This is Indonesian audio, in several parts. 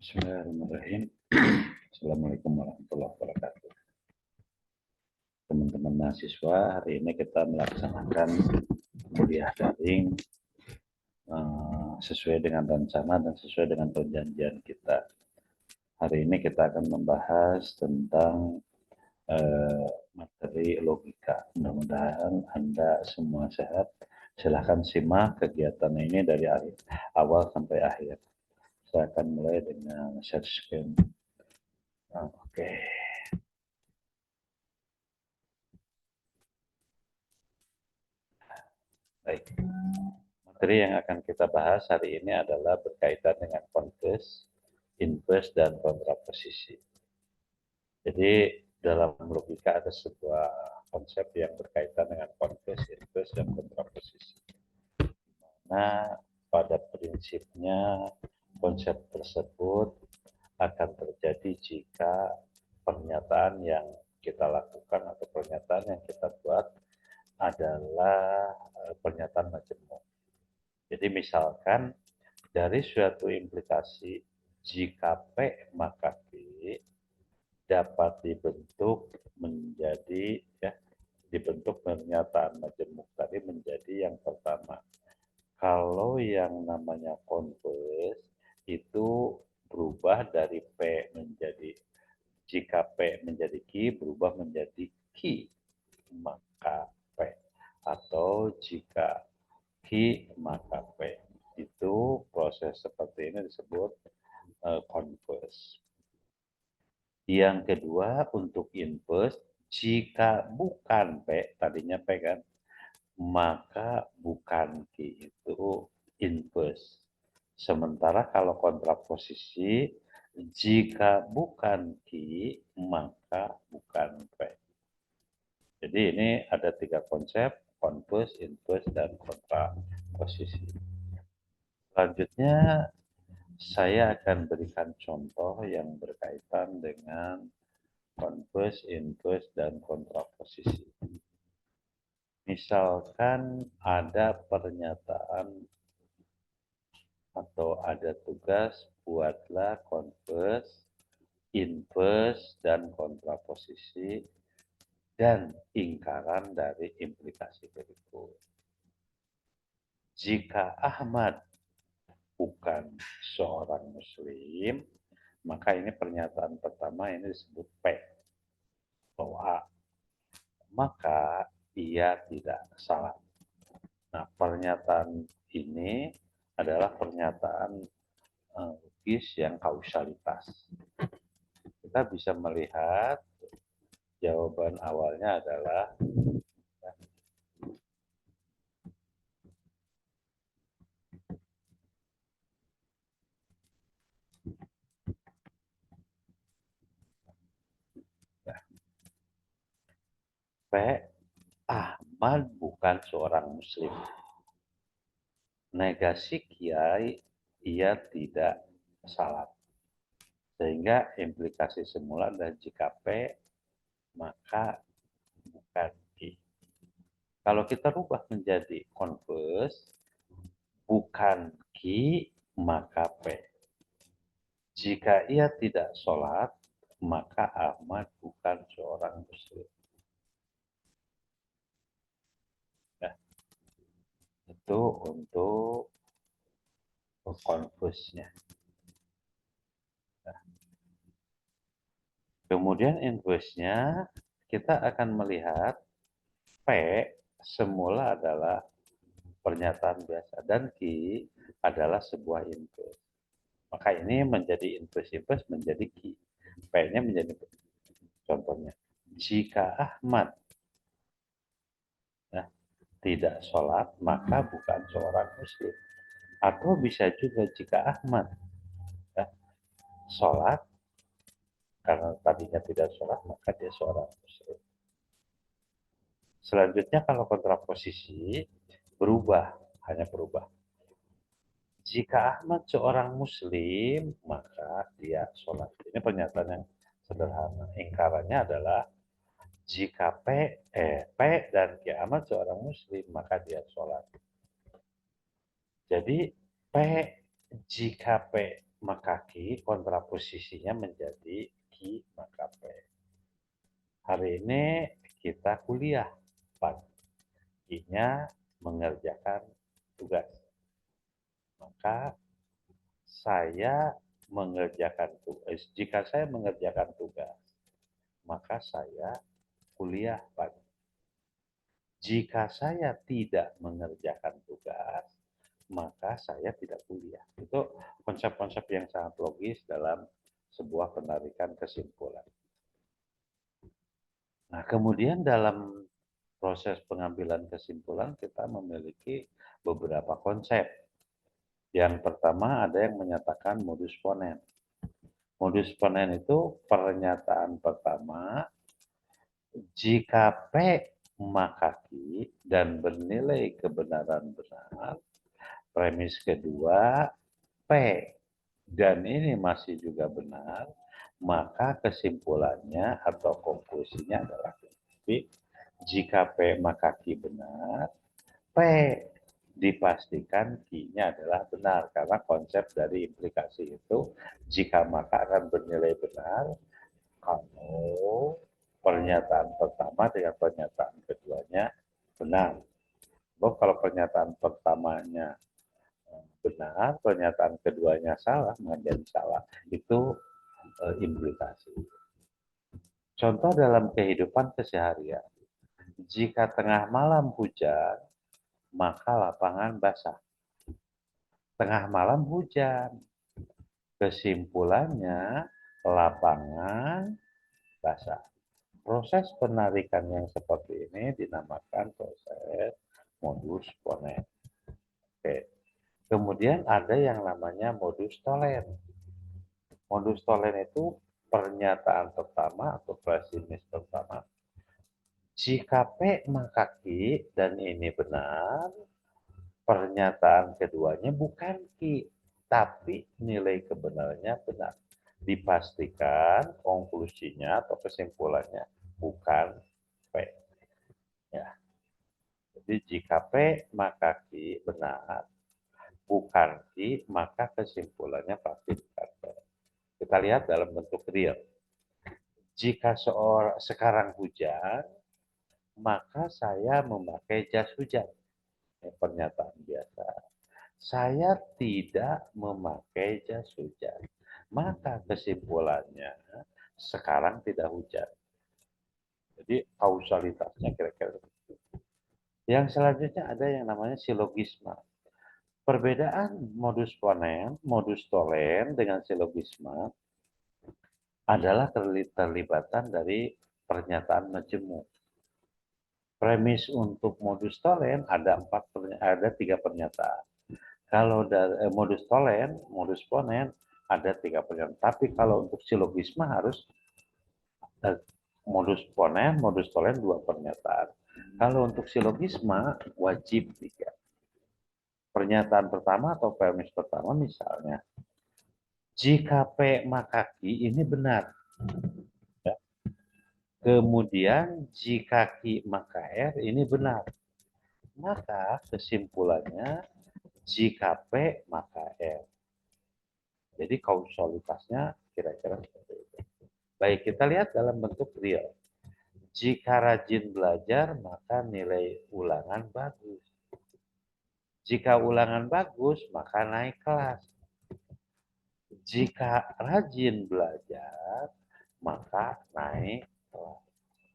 Bismillahirrahmanirrahim. Assalamualaikum warahmatullahi wabarakatuh. Teman-teman mahasiswa, hari ini kita melaksanakan kuliah daring sesuai dengan rencana dan sesuai dengan perjanjian kita. Hari ini kita akan membahas tentang materi logika. Mudah-mudahan Anda semua sehat. Silahkan simak kegiatan ini dari awal sampai akhir. Saya akan mulai dengan share screen. Oke. Baik. Materi yang akan kita bahas hari ini adalah berkaitan dengan converse, inverse, dan kontraposisi. Jadi dalam logika ada sebuah konsep yang berkaitan dengan converse, inverse, dan kontraposisi. Nah, pada prinsipnya konsep tersebut akan terjadi jika pernyataan yang kita lakukan atau pernyataan yang kita buat adalah pernyataan majemuk. Jadi misalkan dari suatu implikasi jika P maka Q dapat dibentuk menjadi dibentuk pernyataan majemuk tadi menjadi yang pertama. Kalau yang namanya converse itu berubah dari P menjadi jika P menjadi Q berubah menjadi Q maka P, atau jika Q maka P. Itu proses seperti ini disebut converse. Yang kedua untuk inverse, jika bukan P, tadinya P kan, maka bukan Q itu inverse. Sementara kalau kontraposisi, jika bukan Q, maka bukan P. Jadi ini ada 3 konsep, converse, inverse, dan kontraposisi. Selanjutnya, saya akan berikan contoh yang berkaitan dengan converse, inverse, dan kontraposisi. Misalkan ada pernyataan atau ada tugas, buatlah converse, inverse, dan kontraposisi, dan ingkaran dari implikasi berikut. Jika Ahmad bukan seorang muslim, maka ini pernyataan pertama ini disebut P atau A. Maka ia tidak salah. Nah, pernyataan ini adalah pernyataan logis yang kausalitas. Kita bisa melihat jawaban awalnya adalah P. Ahmad bukan seorang muslim. Negasi kiai, ia tidak salat. Sehingga implikasi semula adalah jika P, maka bukan Q. Kalau kita rubah menjadi converse, bukan Q, maka P. Jika ia tidak sholat, maka Ahmad bukan seorang muslim. Nah, itu untuk converse-nya. Nah, kemudian inverse-nya, kita akan melihat P semula adalah pernyataan biasa dan Q adalah sebuah inverse. Maka ini menjadi inverse menjadi Q. P-nya menjadi contohnya. Jika Ahmad tidak sholat, maka bukan seorang muslim. Atau bisa juga jika Ahmad sholat, karena tadinya tidak sholat, maka dia seorang muslim. Selanjutnya kalau kontraposisi, berubah, hanya berubah. Jika Ahmad seorang muslim, maka dia sholat. Ini pernyataan yang sederhana. Ingkarannya adalah jika P dan Q Ahmad seorang muslim, maka dia sholat. Jadi jika P maka Ki kontraposisinya menjadi Ki maka P. Hari ini kita kuliah, Pak. Ki-nya mengerjakan tugas. Maka saya mengerjakan tugas. Jika saya mengerjakan tugas, maka saya kuliah, Pak. Jika saya tidak mengerjakan tugas, maka saya tidak kuliah. Itu konsep-konsep yang sangat logis dalam sebuah penarikan kesimpulan. Nah, kemudian dalam proses pengambilan kesimpulan kita memiliki beberapa konsep. Yang pertama ada yang menyatakan modus ponen. Modus ponen itu pernyataan pertama, jika P maka Q dan bernilai kebenaran benar. Premis kedua, P dan ini masih juga benar, maka kesimpulannya atau konklusinya adalah jika P maka Q benar, P dipastikan Q-nya adalah benar. Karena konsep dari implikasi itu, jika maka akan bernilai benar, kalau pernyataan pertama dengan pernyataan keduanya benar. Kalau pernyataan pertamanya benar, pernyataan keduanya salah, menjadi salah. Itu implikasi. Contoh dalam kehidupan keseharian. Jika tengah malam hujan, maka lapangan basah. Tengah malam hujan. Kesimpulannya, lapangan basah. Proses penarikan yang seperti ini dinamakan proses modus ponen. Oke. Kemudian ada yang namanya modus tolen. Modus tolen itu pernyataan pertama atau presimis pertama. Jika P maka Q dan ini benar, pernyataan keduanya bukan Q, tapi nilai kebenarannya benar. Dipastikan konklusinya atau kesimpulannya bukan P. Ya. Jadi jika P maka Q benar, bukan Q, maka kesimpulannya pasti bukan P. Kita lihat dalam bentuk real. Jika sekarang hujan, maka saya memakai jas hujan. Pernyataan biasa. Saya tidak memakai jas hujan. Maka kesimpulannya sekarang tidak hujan. Jadi kausalitasnya kira-kira begitu. Yang selanjutnya ada yang namanya silogisma. Perbedaan modus ponen, modus tolen dengan silogisma adalah terlibatan dari pernyataan majemuk. Premis untuk modus tolen ada tiga pernyataan. Kalau dari modus tolen, modus ponen ada tiga pernyataan. Tapi kalau untuk silogisma harus modus ponen, modus tolen dua pernyataan. Kalau untuk silogisma wajib tiga. Pernyataan pertama atau premis pertama misalnya, jika P maka Q ini benar. Ya. Kemudian jika Q maka R ini benar. Maka kesimpulannya jika P maka R. Jadi kausalitasnya kira-kira seperti itu. Baik, kita lihat dalam bentuk real. Jika rajin belajar, maka nilai ulangan bagus. Jika ulangan bagus, maka naik kelas. Jika rajin belajar, maka naik kelas.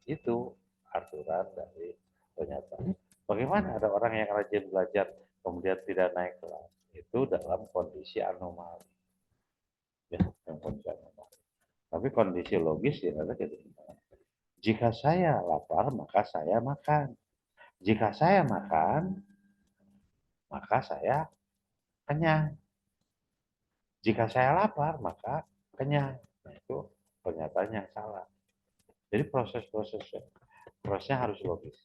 Itu aturan dari pernyataan. Bagaimana ada orang yang rajin belajar kemudian tidak naik kelas? Itu dalam kondisi anomali. Ya, yang kondisi anomali. Tapi kondisi logis ya ada gitu. Jika saya lapar, maka saya makan. Jika saya makan, maka saya kenyang. Jika saya lapar, maka kenyang. Nah, itu pernyataan yang salah. Jadi prosesnya harus logis.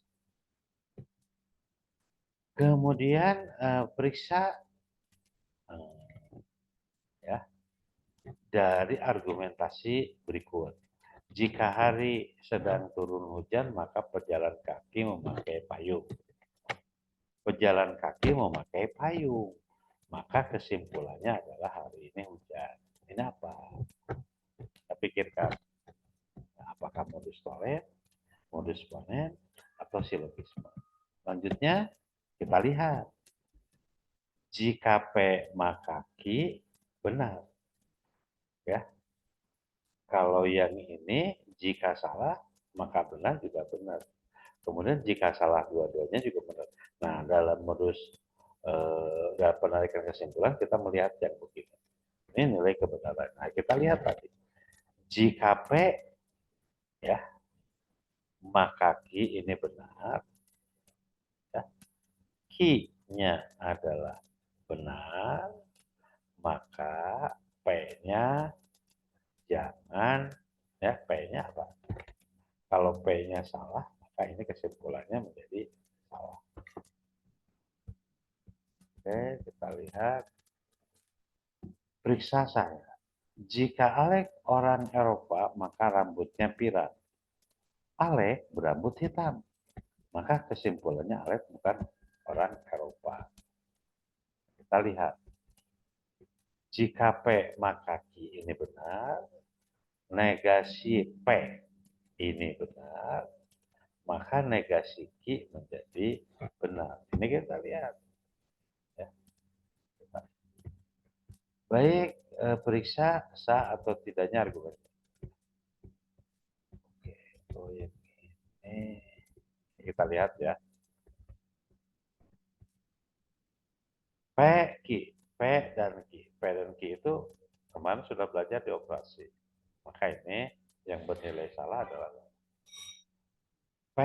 Kemudian periksa ya dari argumentasi berikut. Jika hari sedang turun hujan, maka pejalan kaki memakai payung. Pejalan kaki memakai payung. Maka kesimpulannya adalah hari ini hujan. ini apa? Kita pikirkan, apakah modus tolen, modus ponen, atau silogisme. Selanjutnya, kita lihat. Jika P maka Q benar. Ya. Kalau yang ini jika salah maka benar juga benar. Kemudian jika salah dua-duanya juga benar. Nah, dalam modus dalam penarikan kesimpulan kita melihat yang begini. Ini nilai kebenaran. Nah, kita lihat tadi. Jika P ya maka Q ini benar. Ya. Q-nya adalah benar, maka P-nya jangan, ya P-nya apa? Kalau P-nya salah, maka ini kesimpulannya menjadi salah. Oke, kita lihat. Periksa saya. Jika Alek orang Eropa, maka rambutnya pirang. Alek berambut hitam. Maka kesimpulannya Alek bukan orang Eropa. Kita lihat. Jika P maka Q ini benar, negasi P ini benar, maka negasi Q menjadi benar. Ini kita lihat. Ya. Baik, periksa sah atau tidaknya argumen. Oke, oh yang ini kita lihat ya. P, Q, P dan Q. P dan Q itu kemarin sudah belajar di operasi. Maka ini yang bernilai salah adalah P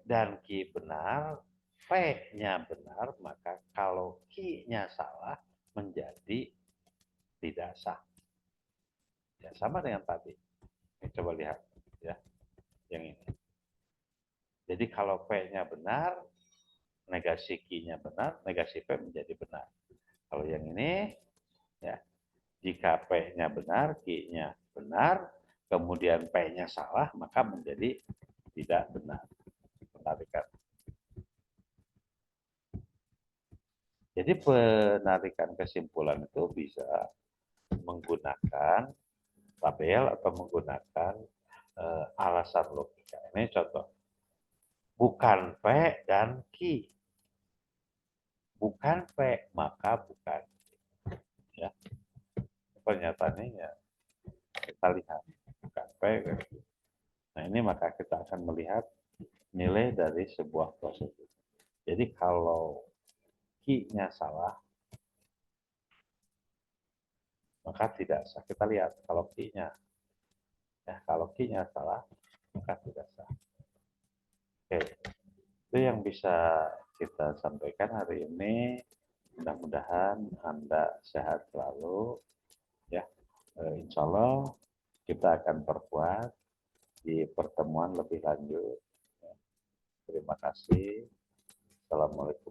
dan Q benar, P-nya benar, maka kalau Q-nya salah menjadi tidak sah. Ya, sama dengan tadi. Coba lihat ya, yang ini. Jadi kalau P-nya benar, negasi Q-nya benar, negasi P menjadi benar. Kalau yang ini, ya, jika P-nya benar, Q-nya benar, kemudian P-nya salah, maka menjadi tidak benar. Penarikan. Jadi penarikan kesimpulan itu bisa menggunakan tabel atau menggunakan alasan logika. Ini contoh. Bukan P dan Q. Bukan P, maka bukan. Ya. Pernyataannya ya, kita lihat. Bukan P. Nah ini maka kita akan melihat nilai dari sebuah prosedur. Jadi kalau Q-nya salah, maka tidak sah. Kita lihat kalau Q-nya. Ya, kalau Q-nya salah, maka tidak sah. Oke. Itu yang bisa kita sampaikan hari ini. Mudah-mudahan Anda sehat selalu. Ya, insya Allah kita akan perkuat di pertemuan lebih lanjut. Terima kasih. Assalamualaikum.